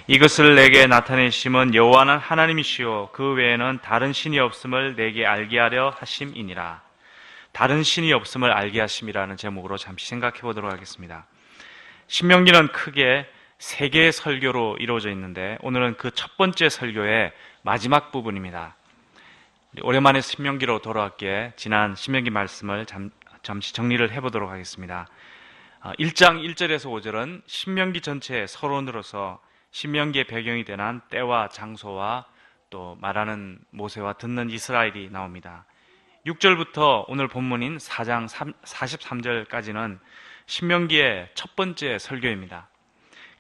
이것을 내게 나타내심은 여호와는 하나님이시요 그 외에는 다른 신이 없음을 내게 알게 하려 하심이니라. 다른 신이 없음을 알게 하심이라는 제목으로 잠시 생각해 보도록 하겠습니다. 신명기는 크게 세 개의 설교로 이루어져 있는데 오늘은 그 첫 번째 설교의 마지막 부분입니다. 오랜만에 신명기로 돌아왔기에 지난 신명기 말씀을 잠시 정리를 해보도록 하겠습니다. 1장 1절에서 5절은 신명기 전체의 서론으로서 신명기의 배경이 되는 때와 장소와 또 말하는 모세와 듣는 이스라엘이 나옵니다. 6절부터 오늘 본문인 4장 43절까지는 신명기의 첫 번째 설교입니다.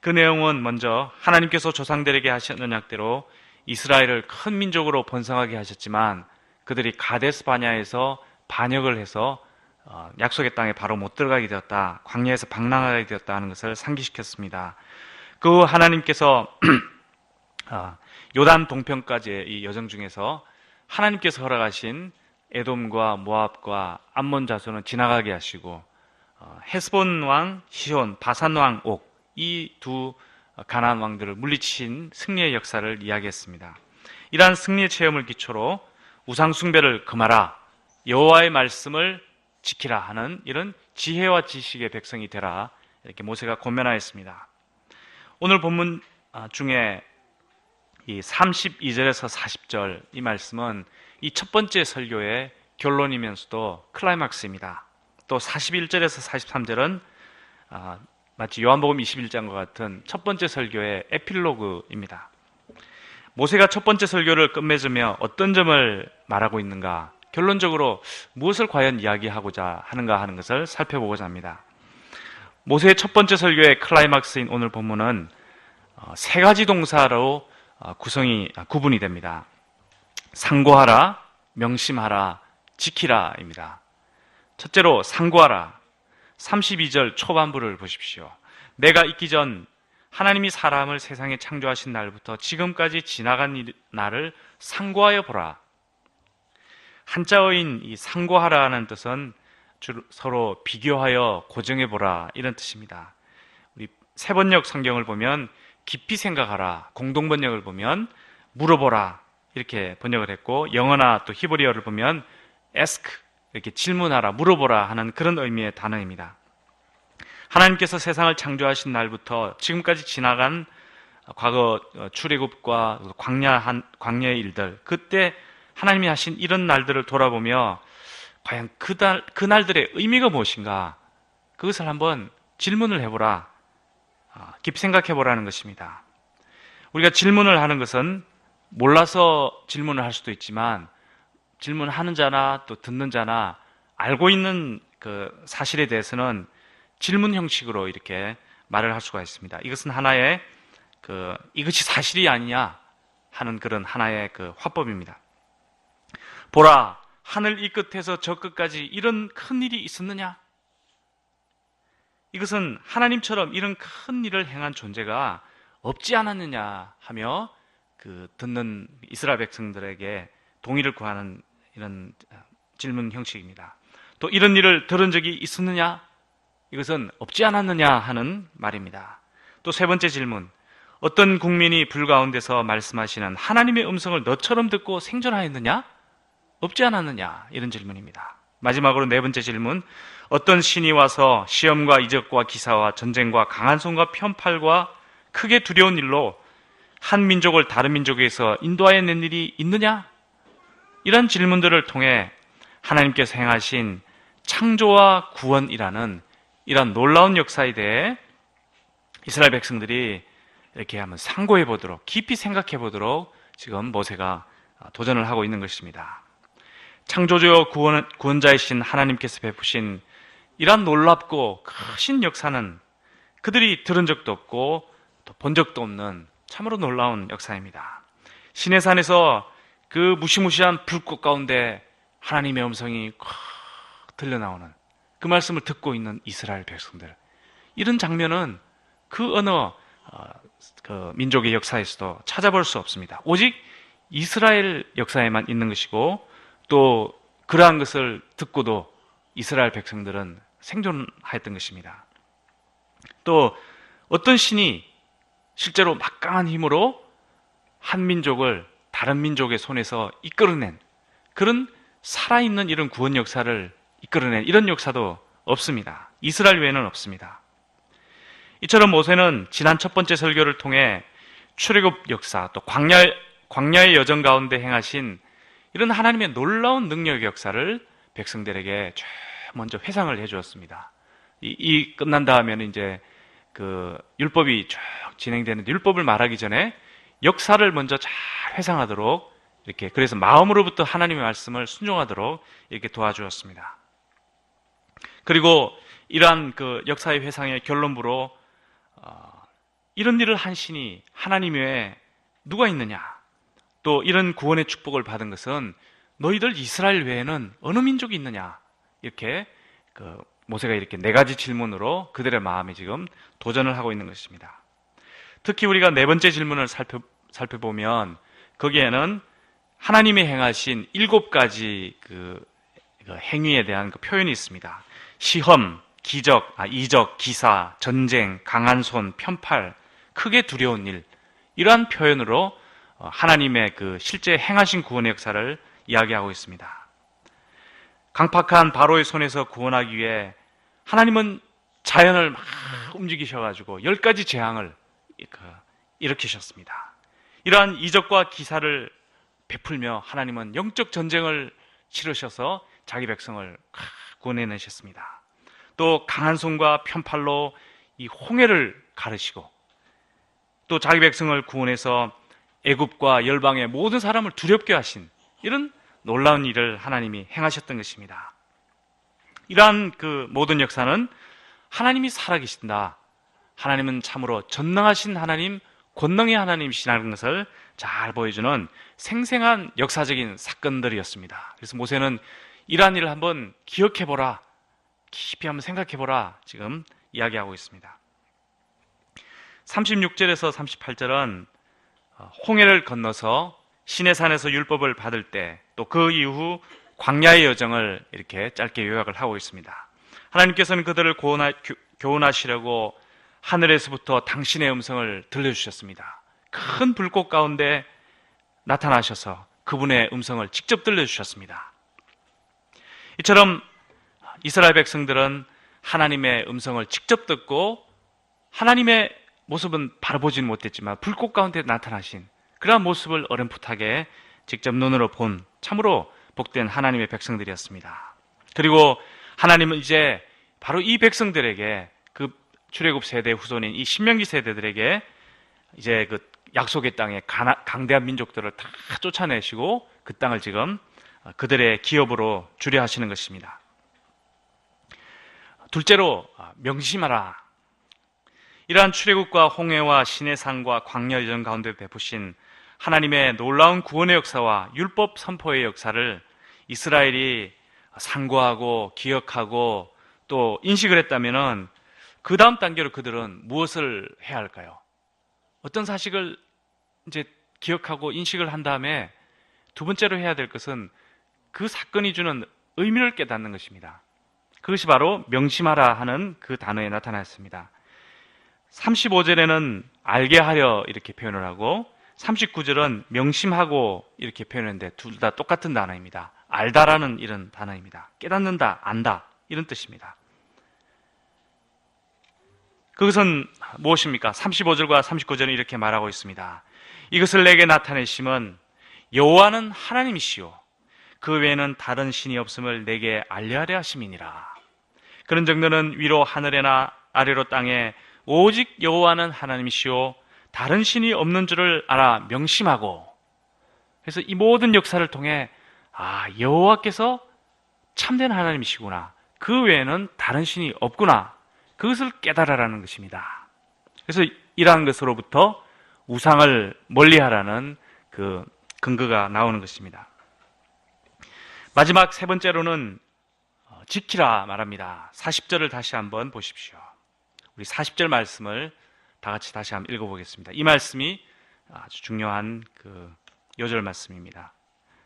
그 내용은 먼저 하나님께서 조상들에게 하신 언약대로 이스라엘을 큰 민족으로 번성하게 하셨지만 그들이 가데스 바냐에서 반역을 해서 약속의 땅에 바로 못 들어가게 되었다, 광야에서 방랑하게 되었다 하는 것을 상기시켰습니다. 그 후 하나님께서 요단 동편까지의 이 여정 중에서 하나님께서 허락하신 에돔과 모압과 암몬 자손은 지나가게 하시고 헤스본 왕 시혼, 바산 왕 옥, 이 두 가나안 왕들을 물리친 승리의 역사를 이야기했습니다. 이러한 승리의 체험을 기초로 우상 숭배를 금하라, 여호와의 말씀을 지키라 하는 이런 지혜와 지식의 백성이 되라, 이렇게 모세가 권면하였습니다. 오늘 본문 중에 이 32절에서 40절 이 말씀은 이 첫 번째 설교의 결론이면서도 클라이막스입니다. 또 41절에서 43절은 마치 요한복음 21장과 같은 첫 번째 설교의 에필로그입니다. 모세가 첫 번째 설교를 끝맺으며 어떤 점을 말하고 있는가, 결론적으로 무엇을 과연 이야기하고자 하는가 하는 것을 살펴보고자 합니다. 모세의 첫 번째 설교의 클라이막스인 오늘 본문은 세 가지 동사로 구분이 됩니다. 상고하라, 명심하라, 지키라입니다. 첫째로 상고하라. 32절 초반부를 보십시오. 내가 있기 전 하나님이 사람을 세상에 창조하신 날부터 지금까지 지나간 날을 상고하여 보라. 한자어인 이 상고하라는 뜻은 서로 비교하여 고정해 보라, 이런 뜻입니다. 우리 세번역 성경을 보면 깊이 생각하라, 공동번역을 보면 물어보라 이렇게 번역을 했고, 영어나 또 히브리어를 보면 ask, 이렇게 질문하라, 물어보라 하는 그런 의미의 단어입니다. 하나님께서 세상을 창조하신 날부터 지금까지 지나간 과거 출애굽과 광야의 일들, 그때 하나님이 하신 이런 날들을 돌아보며 과연 그 날들의 의미가 무엇인가, 그것을 한번 질문을 해보라, 깊이 생각해보라는 것입니다. 우리가 질문을 하는 것은 몰라서 질문을 할 수도 있지만 질문하는 자나 또 듣는 자나 알고 있는 그 사실에 대해서는 질문 형식으로 이렇게 말을 할 수가 있습니다. 이것은 하나의 이것이 사실이 아니냐 하는 그런 하나의 화법입니다. 보라, 하늘 이 끝에서 저 끝까지 이런 큰 일이 있었느냐? 이것은 하나님처럼 이런 큰 일을 행한 존재가 없지 않았느냐 하며 듣는 이스라엘 백성들에게 동의를 구하는 이런 질문 형식입니다. 또 이런 일을 들은 적이 있었느냐? 이것은 없지 않았느냐 하는 말입니다. 또 세 번째 질문, 어떤 국민이 불 가운데서 말씀하시는 하나님의 음성을 너처럼 듣고 생존하였느냐? 없지 않았느냐? 이런 질문입니다. 마지막으로 네 번째 질문, 어떤 신이 와서 시험과 이적과 기사와 전쟁과 강한 손과 편팔과 크게 두려운 일로 한 민족을 다른 민족에서 인도하여 낸 일이 있느냐? 이런 질문들을 통해 하나님께서 행하신 창조와 구원이라는 이런 놀라운 역사에 대해 이스라엘 백성들이 이렇게 한번 상고해 보도록, 깊이 생각해 보도록 지금 모세가 도전을 하고 있는 것입니다. 창조주요 구원자이신 하나님께서 베푸신 이러한 놀랍고 크신 역사는 그들이 들은 적도 없고 또 본 적도 없는 참으로 놀라운 역사입니다. 시내산에서 그 무시무시한 불꽃 가운데 하나님의 음성이 들려나오는 그 말씀을 듣고 있는 이스라엘 백성들, 이런 장면은 그 어느 민족의 역사에서도 찾아볼 수 없습니다. 오직 이스라엘 역사에만 있는 것이고, 또 그러한 것을 듣고도 이스라엘 백성들은 생존하였던 것입니다. 또 어떤 신이 실제로 막강한 힘으로 한 민족을 다른 민족의 손에서 이끌어낸 그런 살아있는 이런 구원 역사를 이끌어낸 이런 역사도 없습니다. 이스라엘 외에는 없습니다. 이처럼 모세는 지난 첫 번째 설교를 통해 출애굽 역사 또 광야의 여정 가운데 행하신 이런 하나님의 놀라운 능력의 역사를 백성들에게 먼저 회상을 해주었습니다. 이 끝난 다음에는 이제 그 율법이 쭉 진행되는데 율법을 말하기 전에 역사를 먼저 잘 회상하도록 이렇게 그래서 마음으로부터 하나님의 말씀을 순종하도록 이렇게 도와주었습니다. 그리고 이러한 그 역사의 회상의 결론부로 이런 일을 한 신이 하나님 외에 누가 있느냐? 또 이런 구원의 축복을 받은 것은 너희들 이스라엘 외에는 어느 민족이 있느냐? 이렇게 그 모세가 이렇게 네 가지 질문으로 그들의 마음에 지금 도전을 하고 있는 것입니다. 특히 우리가 네 번째 질문을 살펴보면 거기에는 하나님이 행하신 7가지 그 행위에 대한 그 표현이 있습니다. 시험, 이적, 기사, 전쟁, 강한 손, 편팔, 크게 두려운 일 이러한 표현으로 하나님의 그 실제 행하신 구원의 역사를 이야기하고 있습니다. 강팍한 바로의 손에서 구원하기 위해 하나님은 자연을 막 움직이셔가지고 10가지 재앙을 일으키셨습니다. 이러한 이적과 기사를 베풀며 하나님은 영적 전쟁을 치르셔서 자기 백성을 구원해내셨습니다. 또 강한 손과 편팔로 이 홍해를 가르시고 또 자기 백성을 구원해서 애굽과 열방의 모든 사람을 두렵게 하신 이런 놀라운 일을 하나님이 행하셨던 것입니다. 이러한 그 모든 역사는 하나님이 살아계신다. 하나님은 참으로 전능하신 하나님, 권능의 하나님이시라는 것을 잘 보여주는 생생한 역사적인 사건들이었습니다. 그래서 모세는 이러한 일을 한번 기억해보라, 깊이 한번 생각해보라 지금 이야기하고 있습니다. 36절에서 38절은 홍해를 건너서 시내산에서 율법을 받을 때 또 그 이후 광야의 여정을 이렇게 짧게 요약을 하고 있습니다. 하나님께서는 그들을 교훈하시려고 하늘에서부터 당신의 음성을 들려주셨습니다. 큰 불꽃 가운데 나타나셔서 그분의 음성을 직접 들려주셨습니다. 이처럼 이스라엘 백성들은 하나님의 음성을 직접 듣고 하나님의 모습은 바라보지는 못했지만 불꽃 가운데 나타나신 그러한 모습을 어렴풋하게 직접 눈으로 본 참으로 복된 하나님의 백성들이었습니다. 그리고 하나님은 이제 바로 이 백성들에게 그 출애굽 세대 후손인 이 신명기 세대들에게 이제 그 약속의 땅에 강대한 민족들을 다 쫓아내시고 그 땅을 지금 그들의 기업으로 주려 하시는 것입니다. 둘째로 명심하라. 이러한 출애굽과 홍해와 시내산과 광야 여정 가운데 베푸신 하나님의 놀라운 구원의 역사와 율법 선포의 역사를 이스라엘이 상고하고 기억하고 또 인식을 했다면은 그 다음 단계로 그들은 무엇을 해야 할까요? 어떤 사실을 이제 기억하고 인식을 한 다음에 두 번째로 해야 될 것은 그 사건이 주는 의미를 깨닫는 것입니다. 그것이 바로 명심하라 하는 그 단어에 나타났습니다. 35절에는 알게 하려 이렇게 표현을 하고 39절은 명심하고 이렇게 표현했는데 둘 다 똑같은 단어입니다. 알다라는 이런 단어입니다. 깨닫는다, 안다 이런 뜻입니다. 그것은 무엇입니까? 35절과 39절은 이렇게 말하고 있습니다. 이것을 내게 나타내심은 여호와는 하나님이시오 그 외에는 다른 신이 없음을 내게 알려하려 하심이니라. 그런 정도는 위로 하늘에나 아래로 땅에 오직 여호와는 하나님이시오 다른 신이 없는 줄을 알아 명심하고. 그래서 이 모든 역사를 통해 여호와께서 참된 하나님이시구나, 그 외에는 다른 신이 없구나, 그것을 깨달으라는 것입니다. 그래서 이러한 것으로부터 우상을 멀리하라는 그 근거가 나오는 것입니다. 마지막 세 번째로는 지키라 말합니다. 40절을 다시 한번 보십시오. 우리 40절 말씀을 다 같이 다시 한번 읽어보겠습니다. 이 말씀이 아주 중요한 그 요절 말씀입니다.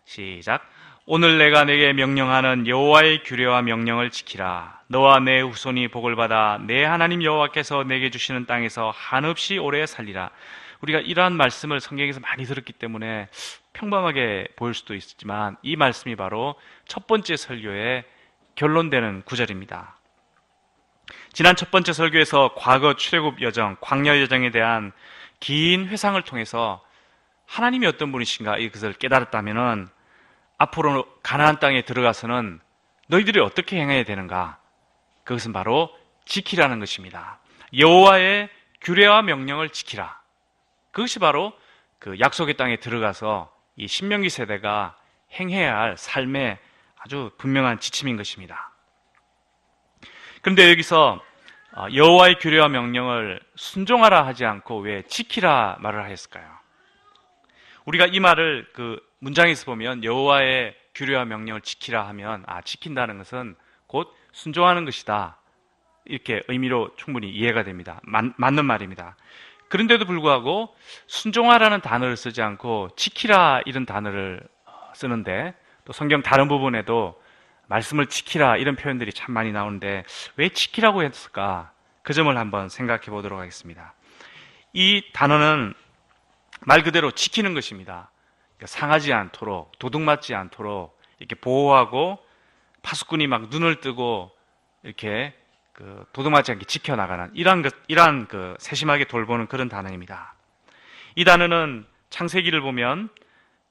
시작. 오늘 내가 내게 명령하는 여호와의 규례와 명령을 지키라. 너와 내 후손이 복을 받아 내 하나님 여호와께서 내게 주시는 땅에서 한없이 오래 살리라. 우리가 이러한 말씀을 성경에서 많이 들었기 때문에 평범하게 보일 수도 있지만 이 말씀이 바로 첫 번째 설교의 결론되는 구절입니다. 지난 첫 번째 설교에서 과거 출애굽 여정, 광야 여정에 대한 긴 회상을 통해서 하나님이 어떤 분이신가 이것을 깨달았다면은 앞으로 가나안 땅에 들어가서는 너희들이 어떻게 행해야 되는가? 그것은 바로 지키라는 것입니다. 여호와의 규례와 명령을 지키라. 그것이 바로 그 약속의 땅에 들어가서 이 신명기 세대가 행해야 할 삶의 아주 분명한 지침인 것입니다. 그런데 여기서 여호와의 규례와 명령을 순종하라 하지 않고 왜 지키라 말을 하였을까요? 우리가 이 말을 그 문장에서 보면 여호와의 규례와 명령을 지키라 하면 지킨다는 것은 곧 순종하는 것이다. 이렇게 의미로 충분히 이해가 됩니다. 맞는 말입니다. 그런데도 불구하고 순종하라는 단어를 쓰지 않고 지키라 이런 단어를 쓰는데 또 성경 다른 부분에도 말씀을 지키라 이런 표현들이 참 많이 나오는데 왜 지키라고 했을까? 그 점을 한번 생각해 보도록 하겠습니다. 이 단어는 말 그대로 지키는 것입니다. 상하지 않도록, 도둑맞지 않도록 이렇게 보호하고 파수꾼이 막 눈을 뜨고 이렇게 도둑맞지 않게 지켜나가는 이러한 세심하게 돌보는 그런 단어입니다. 이 단어는 창세기를 보면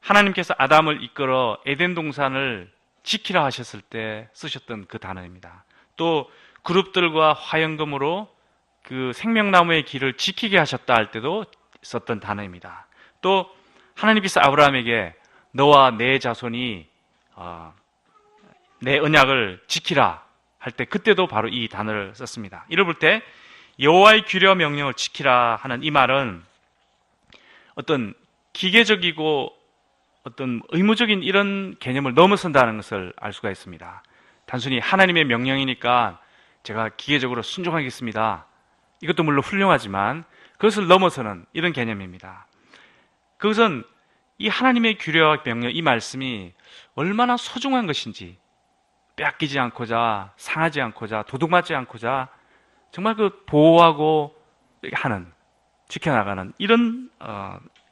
하나님께서 아담을 이끌어 에덴 동산을 지키라 하셨을 때 쓰셨던 그 단어입니다. 또 그룹들과 화영금으로 그 생명나무의 길을 지키게 하셨다 할 때도 썼던 단어입니다. 또 하나님께서 아브라함에게 너와 내 자손이 내 언약을 지키라 할 때 그때도 바로 이 단어를 썼습니다. 이를 볼 때 여호와의 규례와 명령을 지키라 하는 이 말은 어떤 기계적이고 어떤 의무적인 이런 개념을 넘어선다는 것을 알 수가 있습니다. 단순히 하나님의 명령이니까 제가 기계적으로 순종하겠습니다. 이것도 물론 훌륭하지만 그것을 넘어서는 이런 개념입니다. 그것은 이 하나님의 규례와 명령, 이 말씀이 얼마나 소중한 것인지 빼앗기지 않고자, 상하지 않고자, 도둑맞지 않고자 정말 보호하고 하는, 지켜나가는 이런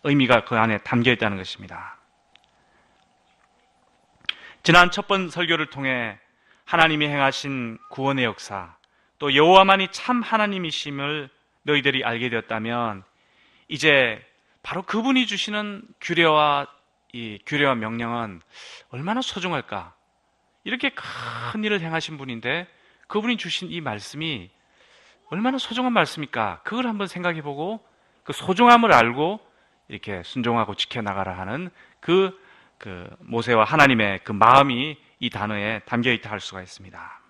의미가 그 안에 담겨 있다는 것입니다. 지난 첫 번 설교를 통해 하나님이 행하신 구원의 역사, 또 여호와만이 참 하나님이심을 너희들이 알게 되었다면 이제 바로 그분이 주시는 규례와 명령은 얼마나 소중할까? 이렇게 큰 일을 행하신 분인데 그분이 주신 이 말씀이 얼마나 소중한 말씀일까? 그걸 한번 생각해보고 그 소중함을 알고 이렇게 순종하고 지켜나가라 하는 그 모세와 하나님의 그 마음이 이 단어에 담겨 있다 할 수가 있습니다.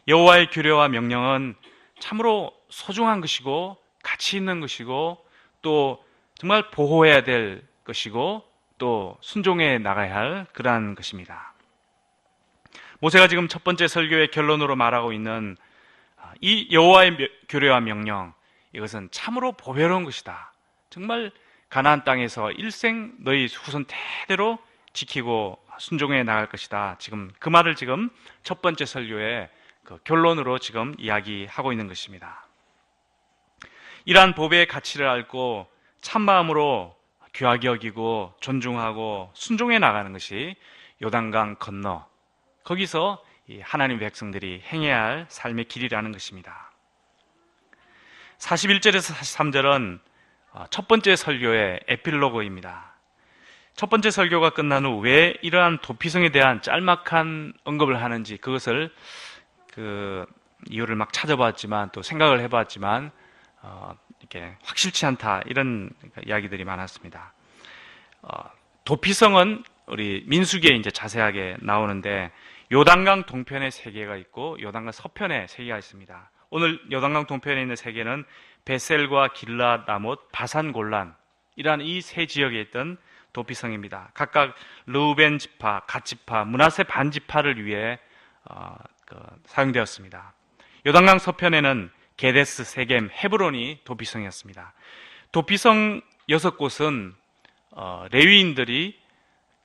여호와의 규례와 명령은 참으로 소중한 것이고 가치 있는 것이고 또 정말 보호해야 될 것이고 또 순종해 나가야 할 그러한 것입니다. 모세가 지금 첫 번째 설교의 결론으로 말하고 있는 이 여호와의 규례와 명령, 이것은 참으로 보배로운 것이다. 정말 가나안 땅에서 일생 너희 후손 대대로 지키고 순종해 나갈 것이다. 지금 그 말을 지금 첫 번째 설교의 그 결론으로 지금 이야기하고 있는 것입니다. 이러한 보배의 가치를 알고 참마음으로 귀하게 여기고 존중하고 순종해 나가는 것이 요단강 건너 거기서 이 하나님 백성들이 행해야 할 삶의 길이라는 것입니다. 41절에서 43절은 첫 번째 설교의 에필로그입니다. 첫 번째 설교가 끝난 후 왜 이러한 도피성에 대한 짤막한 언급을 하는지 그것을 이유를 막 찾아봤지만 또 생각을 해봤지만 이렇게 확실치 않다 이런 이야기들이 많았습니다. 도피성은 우리 민수기에 이제 자세하게 나오는데 요단강 동편에 세 개가 있고 요단강 서편에 세 개가 있습니다. 오늘 요단강 동편에 있는 세 개는 베셀과 길랏 라못, 바산 골란 이러한 이 세 지역에 있던 도피성입니다. 각각 르우벤 지파, 갓 지파, 므낫세 반 지파를 위해 사용되었습니다. 요단강 서편에는 게데스, 세겜, 헤브론이 도피성이었습니다. 도피성 6곳은 레위인들이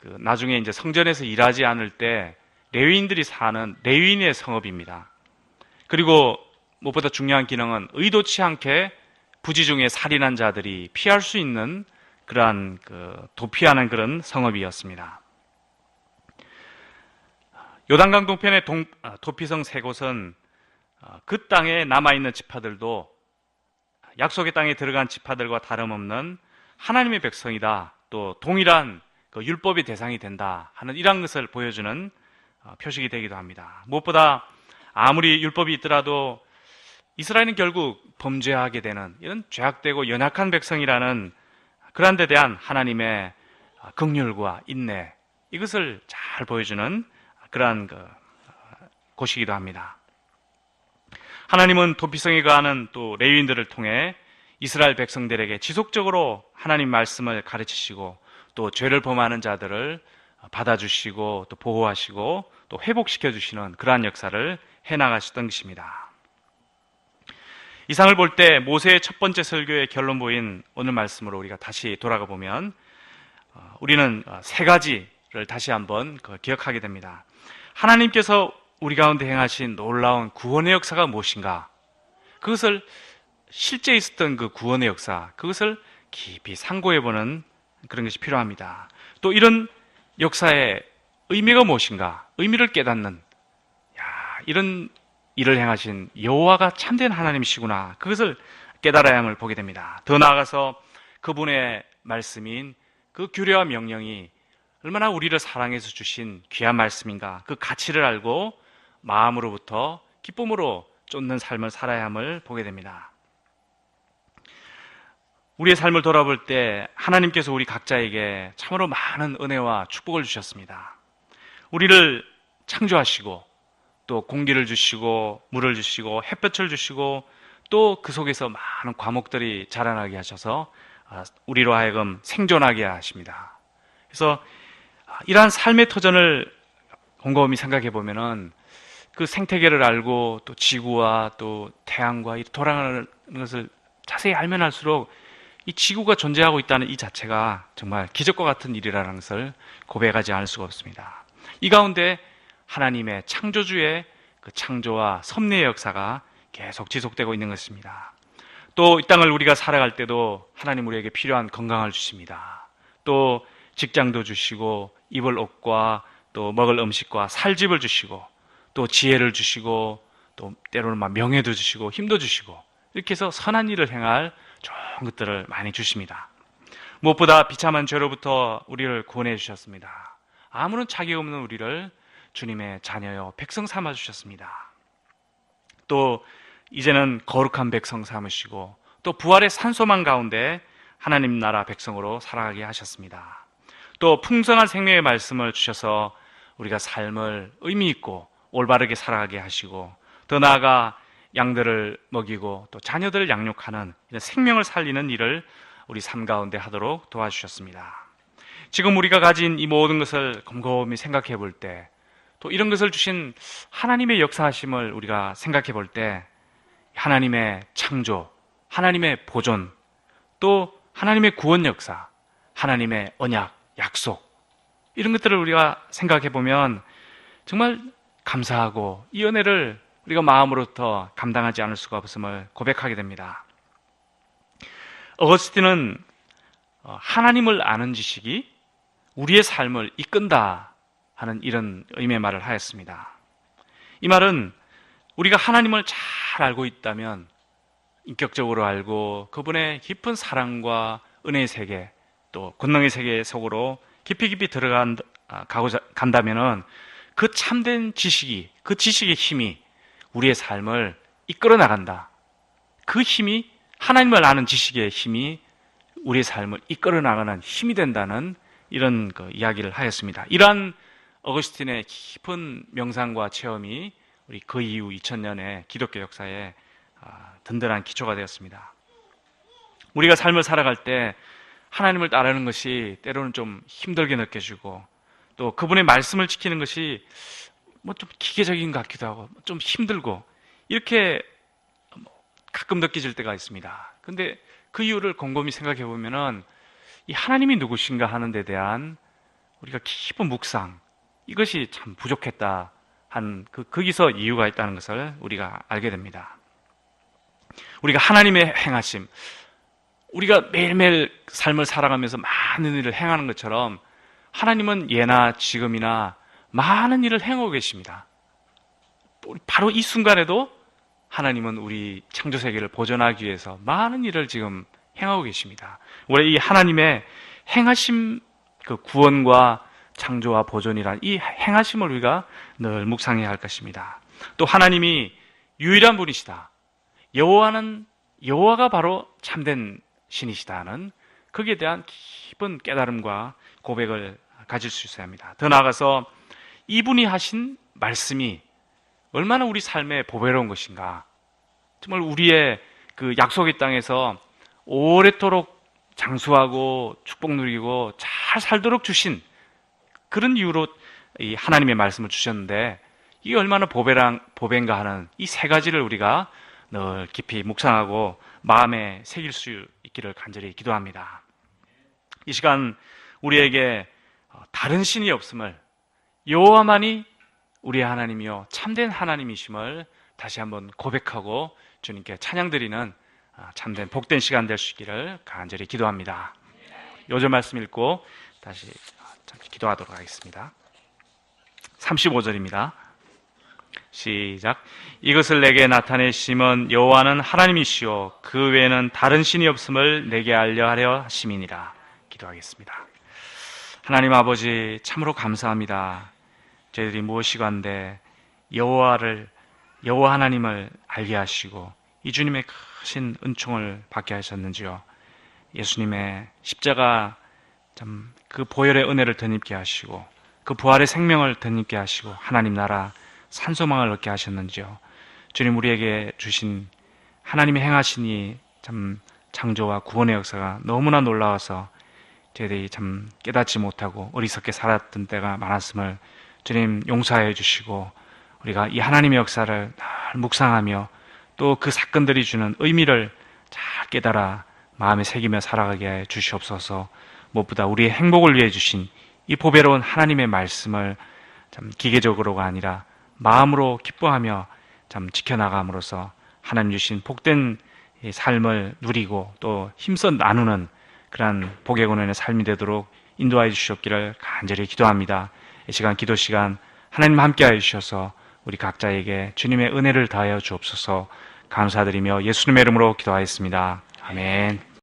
나중에 이제 성전에서 일하지 않을 때 레위인들이 사는 레위인의 성읍입니다. 그리고 무엇보다 중요한 기능은 의도치 않게 부지 중에 살인한 자들이 피할 수 있는 그러한 도피하는 그런 성읍이었습니다. 요단강 동편의 도피성 세 곳은 그 땅에 남아있는 지파들도 약속의 땅에 들어간 지파들과 다름없는 하나님의 백성이다, 또 동일한 율법의 대상이 된다 하는 이런 것을 보여주는 표식이 되기도 합니다. 무엇보다 아무리 율법이 있더라도 이스라엘은 결국 범죄하게 되는 이런 죄악되고 연약한 백성이라는 그런 데 대한 하나님의 긍휼과 인내, 이것을 잘 보여주는 그러한 곳이기도 합니다. 하나님은 도피성에 거하는 또 레위인들을 통해 이스라엘 백성들에게 지속적으로 하나님 말씀을 가르치시고 또 죄를 범하는 자들을 받아주시고 또 보호하시고 또 회복시켜 주시는 그러한 역사를 해나가셨던 것입니다. 이상을 볼 때 모세의 첫 번째 설교의 결론부인 오늘 말씀으로 우리가 다시 돌아가 보면 우리는 세 가지를 다시 한번 기억하게 됩니다. 하나님께서 우리 가운데 행하신 놀라운 구원의 역사가 무엇인가? 그것을 실제 있었던 그 구원의 역사, 그것을 깊이 상고해보는 그런 것이 필요합니다. 또 이런 역사의 의미가 무엇인가? 의미를 깨닫는, 이런 일을 행하신 여호와가 참된 하나님이시구나, 그것을 깨달아야 함을 보게 됩니다. 더 나아가서 그분의 말씀인 그 규례와 명령이 얼마나 우리를 사랑해서 주신 귀한 말씀인가, 그 가치를 알고 마음으로부터 기쁨으로 쫓는 삶을 살아야 함을 보게 됩니다. 우리의 삶을 돌아볼 때 하나님께서 우리 각자에게 참으로 많은 은혜와 축복을 주셨습니다. 우리를 창조하시고 또 공기를 주시고 물을 주시고 햇볕을 주시고 또 그 속에서 많은 과목들이 자라나게 하셔서 우리로 하여금 생존하게 하십니다. 그래서 이러한 삶의 터전을 곰곰이 생각해 보면은 그 생태계를 알고 또 지구와 또 태양과 돌아가는 것을 자세히 알면 알수록 이 지구가 존재하고 있다는 이 자체가 정말 기적과 같은 일이라는 것을 고백하지 않을 수가 없습니다. 이 가운데 하나님의 창조주의 그 창조와 섭리의 역사가 계속 지속되고 있는 것입니다. 또 이 땅을 우리가 살아갈 때도 하나님 우리에게 필요한 건강을 주십니다. 또 직장도 주시고 입을 옷과 또 먹을 음식과 살 집을 주시고 또 지혜를 주시고 또 때로는 명예도 주시고 힘도 주시고 이렇게 해서 선한 일을 행할 좋은 것들을 많이 주십니다. 무엇보다 비참한 죄로부터 우리를 구원해 주셨습니다. 아무런 자격 없는 우리를 주님의 자녀여 백성 삼아 주셨습니다. 또 이제는 거룩한 백성 삼으시고 또 부활의 산소망 가운데 하나님 나라 백성으로 살아가게 하셨습니다. 또 풍성한 생명의 말씀을 주셔서 우리가 삶을 의미 있고 올바르게 살아가게 하시고 더 나아가 양들을 먹이고 또 자녀들을 양육하는 이런 생명을 살리는 일을 우리 삶 가운데 하도록 도와주셨습니다. 지금 우리가 가진 이 모든 것을 곰곰이 생각해 볼 때 또 이런 것을 주신 하나님의 역사하심을 우리가 생각해 볼 때 하나님의 창조, 하나님의 보존, 또 하나님의 구원 역사, 하나님의 언약, 약속, 이런 것들을 우리가 생각해 보면 정말 감사하고 이 은혜를 우리가 마음으로부터 감당하지 않을 수가 없음을 고백하게 됩니다. 어거스틴은 하나님을 아는 지식이 우리의 삶을 이끈다 하는 이런 의미의 말을 하였습니다. 이 말은 우리가 하나님을 잘 알고 있다면, 인격적으로 알고 그분의 깊은 사랑과 은혜의 세계 또 권능의 세계 속으로 깊이 간다면은 그 참된 지식이, 그 지식의 힘이 우리의 삶을 이끌어 나간다. 그 힘이, 하나님을 아는 지식의 힘이 우리의 삶을 이끌어 나가는 힘이 된다는 이런 이야기를 하였습니다. 이러한 어거스틴의 깊은 명상과 체험이 우리 그 이후 2000년의 기독교 역사에 든든한 기초가 되었습니다. 우리가 삶을 살아갈 때 하나님을 따르는 것이 때로는 좀 힘들게 느껴지고 또 그분의 말씀을 지키는 것이 좀 기계적인 것 같기도 하고 좀 힘들고 이렇게 가끔 느껴질 때가 있습니다. 근데 그 이유를 곰곰이 생각해 보면은 이 하나님이 누구신가 하는 데 대한 우리가 깊은 묵상, 이것이 참 부족했다 한 거기서 이유가 있다는 것을 우리가 알게 됩니다. 우리가 하나님의 행하심, 우리가 매일매일 삶을 살아가면서 많은 일을 행하는 것처럼 하나님은 예나 지금이나 많은 일을 행하고 계십니다. 바로 이 순간에도 하나님은 우리 창조세계를 보존하기 위해서 많은 일을 지금 행하고 계십니다. 원래 이 하나님의 행하심, 그 구원과 창조와 보존이란 이 행하심을 우리가 늘 묵상해야 할 것입니다. 또 하나님이 유일한 분이시다. 여호와가 바로 참된 신이시다는 거기에 대한 깊은 깨달음과 고백을 가질 수 있어야 합니다. 더 나아가서 이분이 하신 말씀이 얼마나 우리 삶에 보배로운 것인가. 정말 우리의 그 약속의 땅에서 오래도록 장수하고 축복 누리고 잘 살도록 주신 그런 이유로 이 하나님의 말씀을 주셨는데 이게 얼마나 보배인가 하는 이 세 가지를 우리가 늘 깊이 묵상하고 마음에 새길 수 있기를 간절히 기도합니다. 이 시간 우리에게 다른 신이 없음을, 여호와만이 우리의 하나님이요 참된 하나님이심을 다시 한번 고백하고 주님께 찬양드리는 참된 복된 시간 될 수 있기를 간절히 기도합니다. 요절 말씀 읽고 다시 잠시 기도하도록 하겠습니다. 35절입니다. 시작. 이것을 내게 나타내심은 여호와는 하나님이시오 그 외에는 다른 신이 없음을 내게 알려 하려 하심이니라. 기도하겠습니다. 하나님 아버지, 참으로 감사합니다. 저희들이 무엇이건데 여호와 하나님을 알게 하시고 이 주님의 크신 은총을 받게 하셨는지요. 예수님의 십자가 그 보혈의 은혜를 덧입게 하시고 그 부활의 생명을 덧입게 하시고 하나님 나라 산소망을 얻게 하셨는지요. 주님, 우리에게 주신 하나님의 행하시니 참 창조와 구원의 역사가 너무나 놀라워서 저희들이 참 깨닫지 못하고 어리석게 살았던 때가 많았음을 주님 용서해 주시고 우리가 이 하나님의 역사를 늘 묵상하며 또 그 사건들이 주는 의미를 잘 깨달아 마음에 새기며 살아가게 해 주시옵소서. 무엇보다 우리의 행복을 위해 주신 이 보배로운 하나님의 말씀을 참 기계적으로가 아니라 마음으로 기뻐하며 참 지켜나감으로써 하나님 주신 복된 삶을 누리고 또 힘써 나누는 그러한 복의 권원의 삶이 되도록 인도하여 주시옵기를 간절히 기도합니다. 이 시간 기도 시간 하나님 함께하여 주셔서 우리 각자에게 주님의 은혜를 다하여 주옵소서. 감사드리며 예수님의 이름으로 기도하였습니다. 아멘.